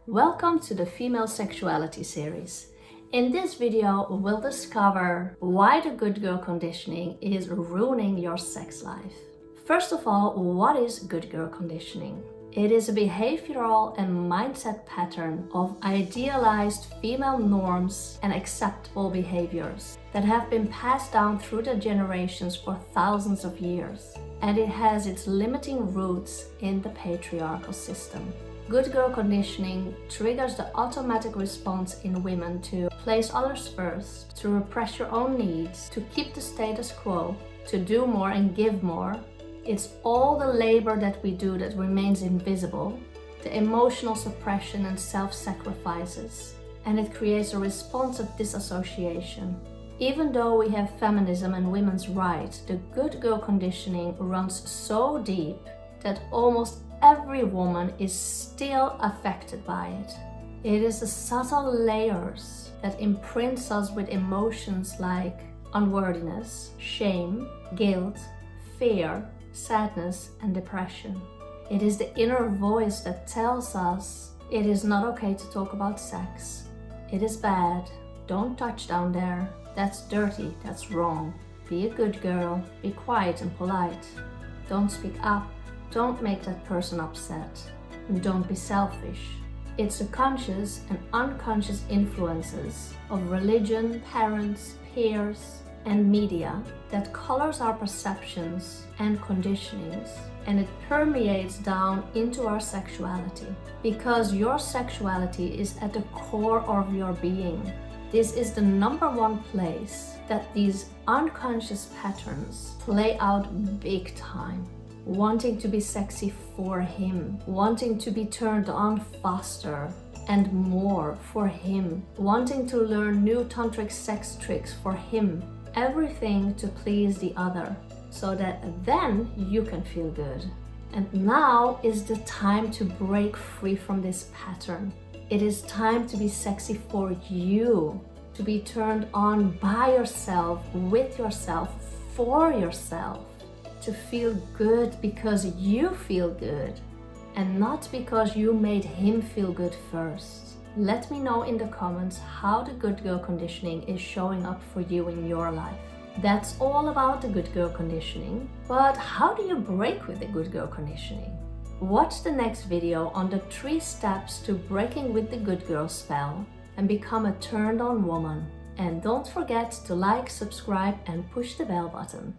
Welcome to the Female Sexuality series. In this video, we'll discover why the good girl conditioning is ruining your sex life. First of all, what is good girl conditioning? It is a behavioral and mindset pattern of idealized female norms and acceptable behaviors that have been passed down through the generations for thousands of years. And it has its limiting roots in the patriarchal system. Good girl conditioning triggers the automatic response in women to place others first, to repress your own needs, to keep the status quo, to do more and give more. It's all the labor that we do that remains invisible, the emotional suppression and self-sacrifices, and it creates a response of disassociation. Even though we have feminism and women's rights, the good girl conditioning runs so deep that almost every woman is still affected by it. It is the subtle layers that imprints us with emotions like unworthiness, shame, guilt, fear, sadness, and depression. It is the inner voice that tells us it is not okay to talk about sex. It is bad. Don't touch down there. That's dirty. That's wrong. Be a good girl. Be quiet and polite. Don't speak up. Don't make that person upset. And don't be selfish. It's the conscious and unconscious influences of religion, parents, peers, and media that colors our perceptions and conditionings, and it permeates down into our sexuality. Because your sexuality is at the core of your being. This is the number one place that these unconscious patterns play out big time. Wanting to be sexy for him, wanting to be turned on faster and more for him, wanting to learn new tantric sex tricks for him, everything to please the other, so that then you can feel good. And now is the time to break free from this pattern. It is time to be sexy for you, to be turned on by yourself, with yourself, for yourself. To feel good because you feel good and not because you made him feel good first. Let me know in the comments how the good girl conditioning is showing up for you in your life. That's all about the good girl conditioning, but how do you break with the good girl conditioning? Watch the next video on the 3 steps to breaking with the good girl spell and become a turned on woman. And don't forget to like, subscribe and push the bell button.